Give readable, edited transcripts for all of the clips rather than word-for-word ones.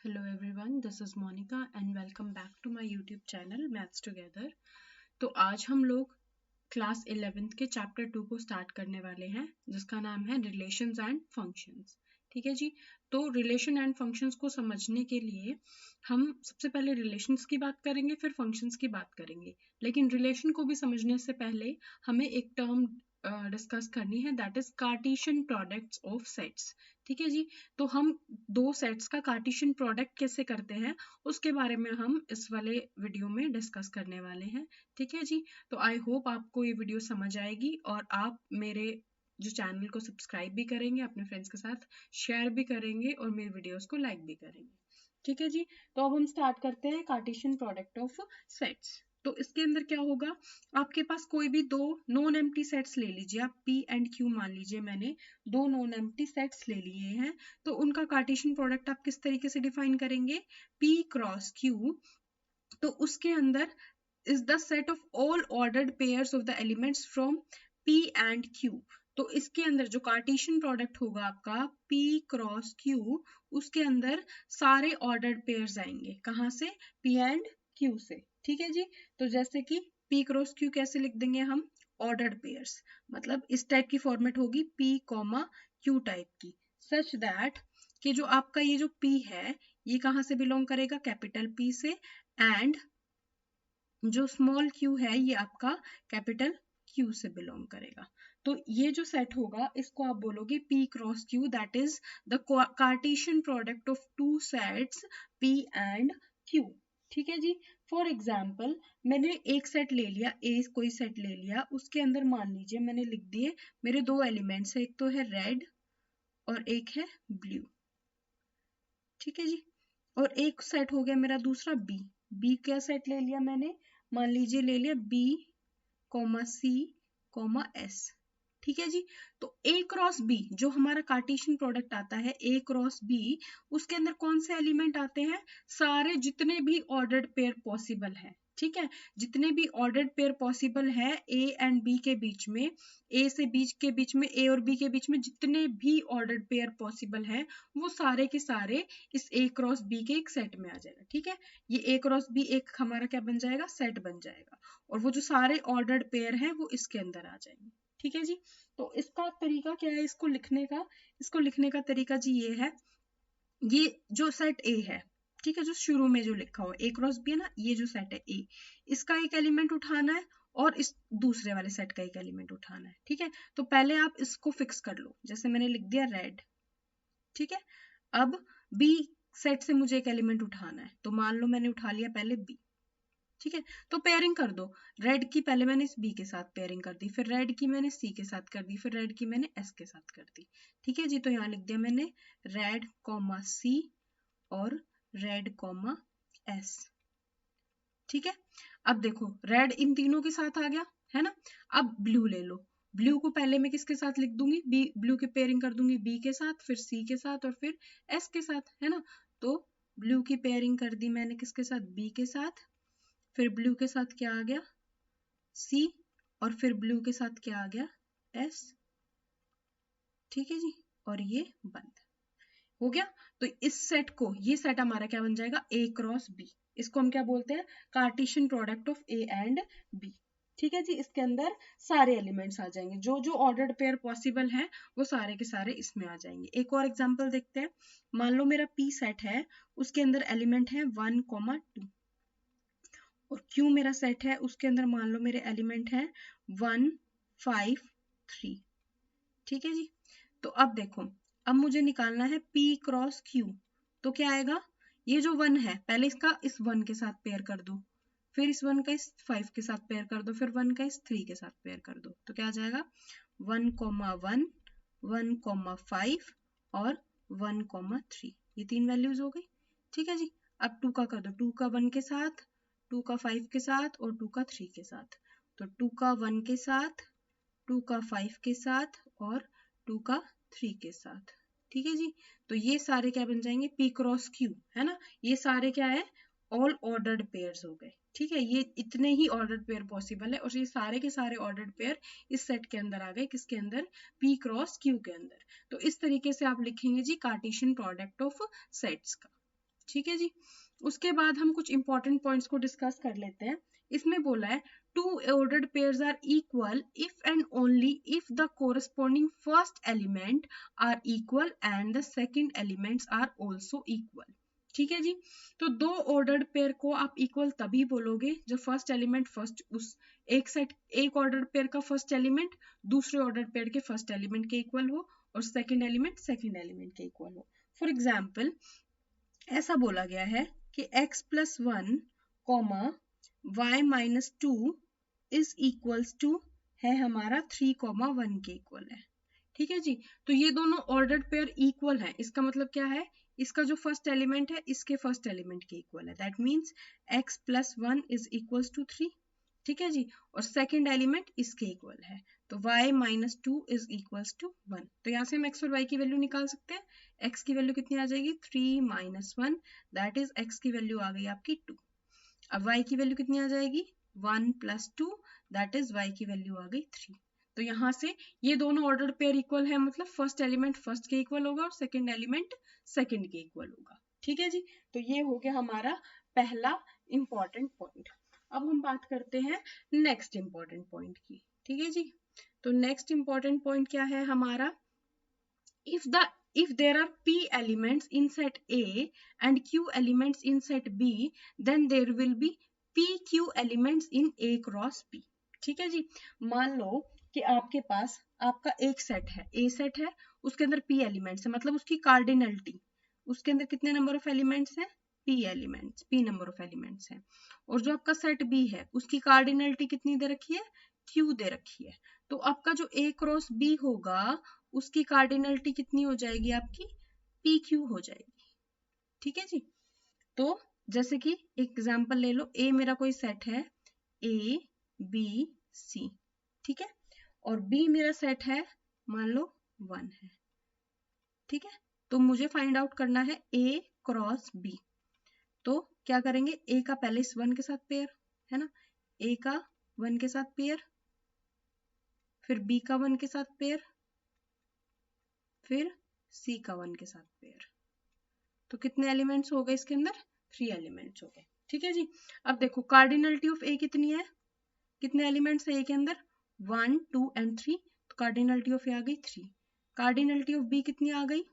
Hello everyone, this is Monica and welcome back to my YouTube channel Maths Together। तो आज हम लोग class 11th के chapter 2 को स्टार्ट करने वाले हैं जिसका नाम है रिलेशंस एंड फंक्शंस। ठीक है जी। तो रिलेशन एंड फंक्शंस को समझने के लिए हम सबसे पहले रिलेशंस की बात करेंगे, फिर फंक्शंस की बात करेंगे। लेकिन रिलेशन को भी समझने से पहले हमें एक टर्म डिस्कस करनी है, that is Cartesian products of sets. ठीक है जी। तो हम दो सेट्स का कार्टेशियन प्रोडक्ट कैसे करते हैं उसके बारे में हम इस वाले वीडियो में डिस्कस करने वाले हैं। ठीक है जी। तो आई होप आपको ये वीडियो समझ आएगी और आप मेरे जो चैनल को सब्सक्राइब भी करेंगे, अपने फ्रेंड्स के साथ शेयर भी करेंगे और मेरे वीडियोस को लाइक भी करेंगे। ठीक है जी। तो अब हम स्टार्ट करते हैं कार्टेशियन प्रोडक्ट ऑफ सेट्स। तो इसके अंदर क्या होगा, आपके पास कोई भी दो नॉन एम्प्टी सेट्स ले लीजिए, आप P एंड Q मान लीजिए, मैंने दो नॉन एम्प्टी सेट्स ले लिए हैं। तो उनका कार्टेशियन प्रोडक्ट आप किस तरीके से डिफाइन करेंगे, P क्रॉस Q। तो उसके अंदर is the set of all ordered pairs of the elements from P and Q। तो इसके अंदर जो कार्टेशियन प्रोडक्ट होगा आपका P क्रॉस Q, उसके अंदर सारे ऑर्डर्ड पेयर्स आएंगे। कहाँ से? P एंड Q से। ठीक है जी। तो जैसे कि P क्रॉस Q कैसे लिख देंगे हम, ऑर्डर्ड पेयर्स, मतलब इस टाइप की फॉर्मेट होगी P कॉमा Q टाइप की, सच दैट कि जो आपका ये जो P है ये कहाँ से बिलोंग करेगा, कैपिटल P से, एंड जो स्मॉल q है ये आपका कैपिटल Q से बिलोंग करेगा। तो ये जो सेट होगा इसको आप बोलोगे P cross Q, that is the Cartesian product of two sets P and Q। ठीक है जी। फॉर एग्जाम्पल मैंने एक सेट ले लिया, ए कोई सेट ले लिया, उसके अंदर मान लीजिए मैंने लिख दिए मेरे दो एलिमेंट्स है, एक तो है रेड और एक है ब्लू। ठीक है जी। और एक सेट हो गया मेरा दूसरा बी। बी क्या सेट ले लिया मैंने, मान लीजिए ले लिया B comma C comma S. ठीक है जी। तो ए क्रॉस बी जो हमारा कार्टेशियन प्रोडक्ट आता है, ए क्रॉस बी, उसके अंदर कौन से एलिमेंट आते हैं, सारे जितने भी ऑर्डर्ड पेयर पॉसिबल है। ठीक है। जितने भी ऑर्डर्ड पेयर पॉसिबल है ए एंड बी के बीच में, ए से बीच के बीच में, ए और बी के बीच में जितने भी ऑर्डर्ड पेयर पॉसिबल है वो सारे के सारे इस ए क्रॉस बी के एक सेट में आ जाएगा। ठीक है। ये ए क्रॉस बी एक हमारा क्या बन जाएगा, सेट बन जाएगा, और वो जो सारे ऑर्डर्ड पेयर हैं वो इसके अंदर आ जाएंगे। ठीक है जी। तो इसका तरीका क्या है इसको लिखने का, इसको लिखने का तरीका जी ये है, ये जो सेट ए है, ठीक है, जो शुरू में जो लिखा हो ए क्रॉस बी है ना, ये जो सेट है ए, इसका एक एलिमेंट उठाना है और इस दूसरे वाले सेट का एक एलिमेंट उठाना है। ठीक है। तो पहले आप इसको फिक्स कर लो, जैसे मैंने लिख दिया रेड। ठीक है। अब बी सेट से मुझे एक एलिमेंट उठाना है, तो मान लो मैंने उठा लिया पहले बी। ठीक है। तो पेयरिंग कर दो, रेड की पहले मैंने इस बी के साथ पेयरिंग कर दी, फिर रेड की मैंने सी के साथ कर दी, फिर रेड की मैंने एस के साथ कर दी। ठीक है जी। तो यहाँ लिख दिया मैंने रेड कॉमा सी और रेड कॉमा एस। ठीक है। अब देखो रेड इन तीनों के साथ आ गया है ना। अब ब्लू ले लो, ब्लू को पहले मैं किसके साथ लिख दूंगी, बी, ब्लू की पेयरिंग कर दूंगी बी के साथ, फिर सी के साथ और फिर एस के साथ, है ना। तो ब्लू की पेयरिंग कर दी मैंने किसके साथ, बी के साथ, फिर ब्लू के साथ क्या आ गया, सी, और फिर ब्लू के साथ क्या आ गया, एस। ठीक है जी। और ये बंद हो गया। तो इस सेट को, ये सेट हमारा क्या बन जाएगा, ए क्रॉस बी। इसको हम क्या बोलते हैं, Cartesian product of A and B. ठीक है जी। इसके अंदर सारे एलिमेंट्स आ जाएंगे, जो जो ऑर्डर्ड पेयर पॉसिबल है वो सारे के सारे इसमें आ जाएंगे। एक और एग्जांपल देखते हैं। मान लो मेरा पी सेट है, उसके अंदर एलिमेंट है 1, 2, और क्यू मेरा सेट है, उसके अंदर मान लो मेरे एलिमेंट है 1, 5, 3। ठीक है जी। तो अब देखो, अब मुझे निकालना है P क्रॉस Q। तो क्या आएगा, ये जो 1 है पहले इसका इस 1 के साथ पेयर कर दो, फिर इस 1 का इस 5 के साथ पेयर कर दो, फिर 1 का इस 3 के साथ पेयर कर दो। तो क्या आ जाएगा 1, 1, 1, 5 और 1, 3। ये तीन वैल्यूज हो गई। ठीक है जी। अब 2 का कर दो, 2 का 1 के साथ, 2 का 5 के साथ और 2 का 3 के साथ। तो 2 का 1 के साथ, 2 का 5 के साथ और 2 का 3 के साथ। ठीक है जी। तो ये सारे क्या बन जाएंगे, P क्रॉस Q, है ना। ये सारे क्या है, ऑल ऑर्डर्ड पेयर्स हो गए। ठीक है। ये इतने ही ऑर्डर्ड पेयर पॉसिबल है और ये सारे के सारे ऑर्डर्ड पेयर इस सेट के अंदर आ गए, किसके अंदर, P क्रॉस Q के अंदर। तो इस तरीके से आप लिखेंगे जी कार्टेशियन प्रोडक्ट ऑफ सेट्स का। ठीक है जी। उसके बाद हम कुछ इंपॉर्टेंट पॉइंट्स को डिस्कस कर लेते हैं। इसमें बोला है two ordered pairs are equal if and only if the corresponding first element are equal and the second elements are also equal. ठीक है जी। तो दो ऑर्डर्ड पेयर को आप इक्वल तभी बोलोगे जब फर्स्ट एलिमेंट फर्स्ट उस एक ऑर्डर्ड पेयर का फर्स्ट एलिमेंट दूसरे ऑर्डर्ड पेयर के फर्स्ट एलिमेंट के इक्वल हो और सेकंड एलिमेंट के इक्वल हो। फॉर एग्जाम्पल ऐसा बोला गया है कि x+1 comma y-2 is equals to है हमारा 3,1 के इक्वल है। ठीक है जी। तो ये दोनों ऑर्डर्ड पेयर इक्वल है, इसका मतलब क्या है, इसका जो फर्स्ट एलिमेंट है इसके फर्स्ट एलिमेंट के इक्वल है, that means x+1 is equals to 3। ठीक है जी। और सेकेंड एलिमेंट इसके इक्वल है, तो y-2 इज इक्वल्स टू 1। तो यहाँ से हम x और y की वैल्यू निकाल सकते हैं। x की वैल्यू कितनी आ जाएगी 3 - 1, दैट इज x की वैल्यू आ गई आपकी 2। अब y की वैल्यू कितनी आ जाएगी 1 + 2, दैट इज y की वैल्यू आ गई 3। तो यहाँ से ये दोनों ऑर्डर पेयर इक्वल है, मतलब फर्स्ट एलिमेंट फर्स्ट के इक्वल होगा और सेकंड एलिमेंट सेकंड के इक्वल होगा। ठीक है जी। तो ये हो गया हमारा पहला इंपॉर्टेंट पॉइंट। अब हम बात करते हैं नेक्स्ट इंपॉर्टेंट पॉइंट की। ठीक है जी। तो नेक्स्ट इंपॉर्टेंट पॉइंट क्या है हमारा, if there are p elements in set A and q elements in set B, then there will be pq elements in A cross P। ठीक है जी। मान लो कि आपके पास आपका एक सेट है, A सेट है, उसके अंदर p एलिमेंट्स है, मतलब उसकी कार्डिनलिटी, उसके अंदर कितने नंबर ऑफ एलिमेंट्स हैं p नंबर ऑफ एलिमेंट्स हैं। और जो आपका सेट B है उसकी कार्डिनलिटी कितनी दे रखी है q दे रखी है। तो आपका जो A क्रॉस B होगा उसकी कार्डिनलिटी कितनी हो जाएगी आपकी PQ हो जाएगी। ठीक है जी। तो जैसे कि एग्जांपल ले लो, A मेरा कोई सेट है A B C, ठीक है, और B मेरा सेट है मान लो 1 है। ठीक है। तो मुझे फाइंड आउट करना है A क्रॉस B। तो क्या करेंगे, A का पहले इस 1 के साथ पेयर है ना, A का 1 के साथ पेयर, फिर B का 1 के साथ पेयर, फिर C का 1 के साथ पेयर। तो कितने एलिमेंट्स हो गए इसके अंदर 3 एलिमेंट्स हो गए। ठीक है जी। अब देखो कार्डिनलिटी ऑफ A कितनी है, कितने एलिमेंट्स है A के अंदर 1 2 एंड 3, तो कार्डिनलिटी ऑफ A आ गई 3। कार्डिनलिटी ऑफ B कितनी आ गई,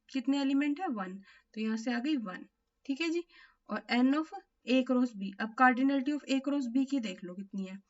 कितने एलिमेंट है 1, तो यहाँ से आ गई 1। ठीक है जी। और n of A cross B, अब cardinality of A cross B की देख लो कितनी है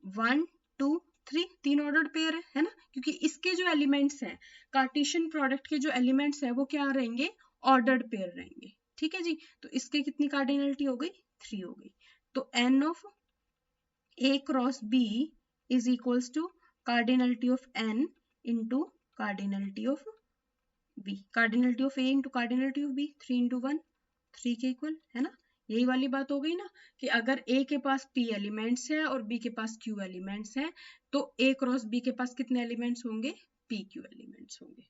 1 2 3, 3 ऑर्डर्ड पेयर है ना, क्योंकि इसके जो एलिमेंट्स हैं कार्टेशियन प्रोडक्ट के जो एलिमेंट्स हैं वो क्या रहेंगे ऑर्डर्ड पेयर रहेंगे। ठीक है जी। तो इसके कितनी कार्डिनलिटी हो गई 3 हो गई। तो n of A cross B is equals to cardinality of n into cardinality of B, cardinality of A into cardinality of B, 3 into 1 3 के इक्वल है ना। यही वाली बात हो गई ना कि अगर A के पास P एलिमेंट्स है और B के पास Q एलिमेंट्स है, तो A क्रॉस B के पास कितने एलिमेंट्स होंगे PQ एलिमेंट्स होंगे।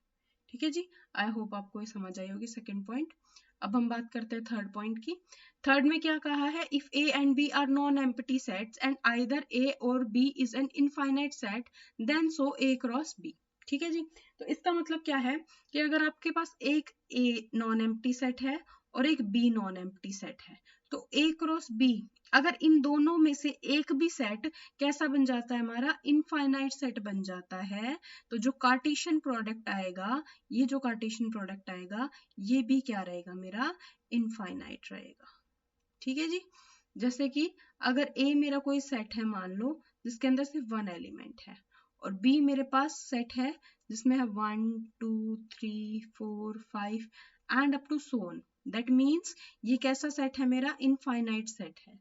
ठीक है जी। आई होप आपको ये समझ आई होगी सेकेंड पॉइंट। अब हम बात करते हैं थर्ड पॉइंट की। थर्ड में क्या कहा है, if A and B are non empty sets and either A और B is an infinite set then so A cross B। ठीक है जी। तो इसका मतलब क्या है कि अगर आपके पास एक A नॉन एम्प्टी सेट है और एक B नॉन एम्प्टी सेट है, तो A क्रॉस B अगर इन दोनों में से एक भी सेट कैसा बन जाता है हमारा इनफाइनाइट सेट बन जाता है, तो जो कार्टेशियन प्रोडक्ट आएगा, ये जो कार्टेशियन प्रोडक्ट आएगा ये भी क्या रहेगा मेरा इनफाइनाइट रहेगा। ठीक है जी। जैसे कि अगर A मेरा कोई सेट है मान लो जिसके अंदर सिर्फ 1 एलिमेंट है और B मेरे पास सेट है जिसमें है 1 2 3 4 5 and up to so on, that means ये कैसा सेट है मेरा इनफाइनाइट सेट है।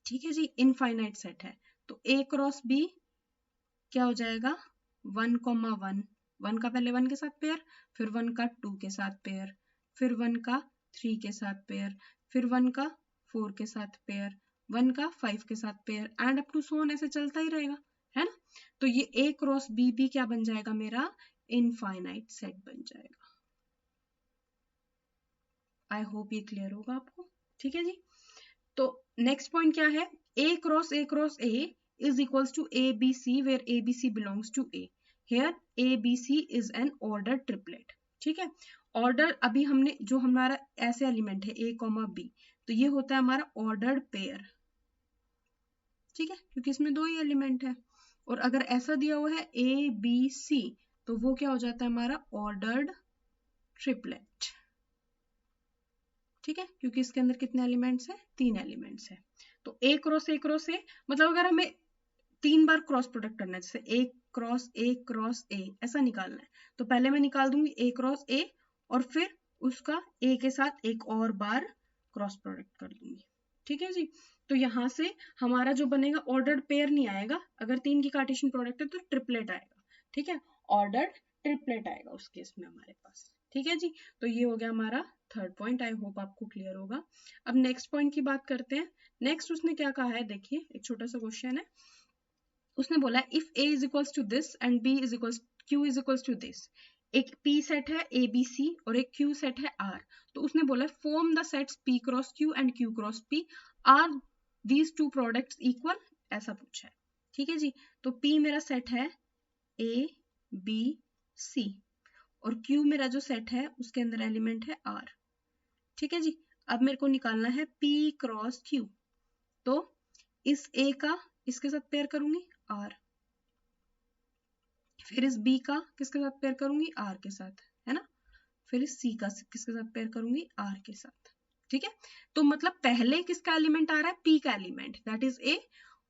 ठीक है जी। इनफाइनाइट सेट है तो A क्रॉस B क्या हो जाएगा 1 1 1 का पहले 1 के साथ पेयर, फिर 1 का 2 के साथ पेयर, फिर 1 का 3 के साथ पेयर, फिर 1 का 4 के साथ पेयर, 1 का 5 के साथ pair and up to so on, ऐसे चलता ही रहेगा है ना। तो ये A क्रॉस B भी क्या बन जाएगा मेरा इनफाइनाइट सेट बन जाएगा। आई होप ये क्लियर होगा आपको। ठीक है जी। तो नेक्स्ट पॉइंट क्या है, A cross A is equals to ABC where ABC belongs to A. Here ABC is an ordered triplet. ठीक है। ऑर्डर अभी हमने जो हमारा ऐसे एलिमेंट है A, B, तो ये होता है हमारा ऑर्डर्ड पेयर, ठीक है, क्योंकि इसमें 2 ही एलिमेंट है। और अगर ऐसा दिया हुआ है ABC, तो वो क्या हो जाता है हमारा ऑर्डर्ड ट्रिपलेट, ठीक है, क्योंकि इसके अंदर कितने एलिमेंट्स हैं, 3 एलिमेंट्स है। तो A cross A cross A, मतलब अगर हमें 3 बार क्रॉस प्रोडक्ट करना है, जैसे A क्रॉस A ऐसा निकालना है, तो पहले मैं निकाल दूंगी A क्रॉस A और फिर उसका A के साथ एक और बार क्रॉस प्रोडक्ट कर दूंगी, ठीक है जी। तो यहाँ से हमारा जो बनेगा ऑर्डर्ड पेयर नहीं आएगा, अगर 3 की कार्टेशियन प्रोडक्ट है तो ट्रिपलेट आएगा, ठीक है, ऑर्डर्ड ट्रिपलेट आएगा उस केस में हमारे पास, ठीक है जी। तो ये हो गया हमारा थर्ड पॉइंट, आई होप आपको क्लियर होगा। अब नेक्स्ट पॉइंट की बात करते हैं। नेक्स्ट उसने क्या कहा है, देखिए एक छोटा सा क्वेश्चन है, उसने बोला if A is equals to this and B is equals Q is equals to this, एक P सेट है ABC और एक Q सेट है R, तो उसने बोला form the sets P cross Q and Q cross P, are these two products equal, ऐसा पूछा है, ठीक है जी। तो P मेरा सेट है A B C और Q मेरा जो सेट है उसके अंदर एलिमेंट है R, ठीक है जी। अब मेरे को निकालना है P क्रॉस Q, तो इस A का इसके साथ पेयर करूंगी R, फिर इस B का किसके साथ पेयर करूंगी R के साथ, है ना, फिर इस C का किसके साथ पेयर करूंगी R के साथ, ठीक है। तो मतलब पहले किसका एलिमेंट आ रहा है, P का एलिमेंट, दैट इज A,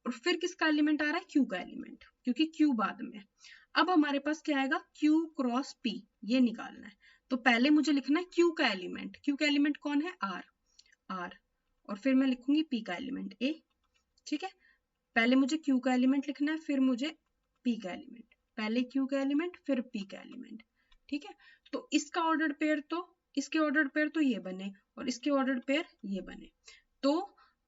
और फिर किसका एलिमेंट आ रहा है, Q का एलिमेंट, क्योंकि Q बाद में। अब हमारे पास क्या आएगा, Q क्रॉस P, ये निकालना है। तो पहले मुझे लिखना है Q का एलिमेंट, Q का एलिमेंट कौन है, R, और फिर मैं लिखूंगी P का एलिमेंट A, ठीक है। पहले मुझे Q का एलिमेंट लिखना है, फिर मुझे P का एलिमेंट, पहले Q का एलिमेंट फिर P का एलिमेंट, ठीक है। तो इसका ऑर्डर्ड पेयर, तो इसके ऑर्डर्ड पेयर तो ये बने और इसके ऑर्डर्ड पेयर ये बने। तो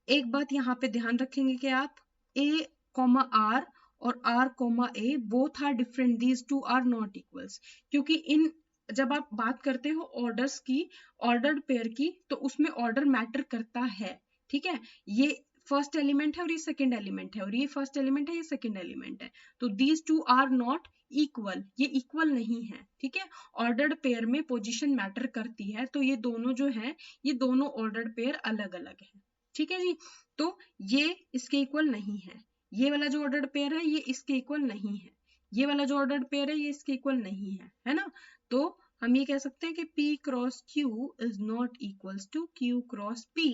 एक बात यहाँ पे ध्यान रखेंगे कि आप A, R और R, A both are different, these two are not equals, क्योंकि इन जब आप बात करते हो ऑर्डर्स की, ऑर्डर्ड पेयर की, तो उसमें ऑर्डर मैटर करता है, ठीक है। ये फर्स्ट एलिमेंट है और ये सेकंड एलिमेंट है, और ये फर्स्ट एलिमेंट है, ये सेकंड एलिमेंट है, तो these two are not equal, ये इक्वल नहीं है, ठीक है। ऑर्डर्ड पेयर में पोजीशन मैटर करती है, तो ये दोनों जो है, ये दोनों ऑर्डर्ड पेयर अलग अलग है, ठीक है जी। तो ये इसके इक्वल नहीं है, ये वाला जो ऑर्डर्ड पेयर है ये इसके इक्वल नहीं है, ये वाला जो ऑर्डर्ड पेयर है ये इसके इक्वल नहीं है ना। तो हम ये कह सकते हैं कि P cross Q is not equals to Q cross P,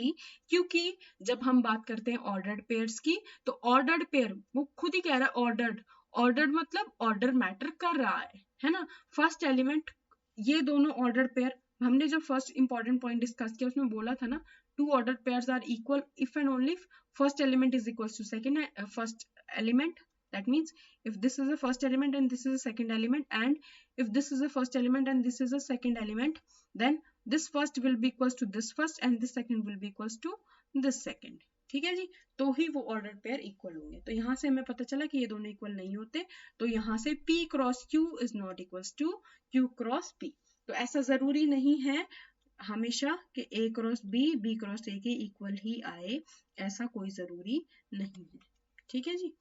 क्योंकि जब हम बात करते हैं ऑर्डर्ड पेयर्स की, तो ऑर्डर्ड पेयर वो खुद ही कह रहा है ऑर्डर्ड, ऑर्डर्ड मतलब ऑर्डर मैटर कर रहा है ना। फर्स्ट एलिमेंट, ये दोनों ऑर्डर्ड पेयर, हमने जब फर्स्ट इंपॉर्टेंट पॉइंट डिस्कस किया उसमें बोला था ना, two ordered pairs are equal if and only if first element is equals to second first element. That means if this is the first element and this is the second element, and if this is the first element and this is the second element, then this first will be equals to this first and this second will be equals to this second, ठीक है जी। तो ही वो order pair equal होंगे। तो यहाँ से हमें पता चला कि ये दोनों इक्वल नहीं होते, तो यहाँ से P cross Q is not equals to Q cross P। तो ऐसा जरूरी नहीं है हमेशा कि A cross B cross A के इक्वल ही आए, ऐसा कोई जरूरी नहीं है, ठीक है जी।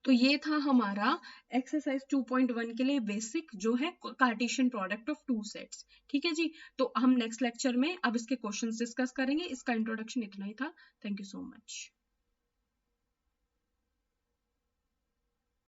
तो ये था हमारा एक्सरसाइज 2.1 के लिए बेसिक, जो है Cartesian product of two sets, ठीक है जी। तो हम नेक्स्ट लेक्चर में अब इसके क्वेश्चंस डिस्कस करेंगे, इसका इंट्रोडक्शन इतना ही था। Thank you so much.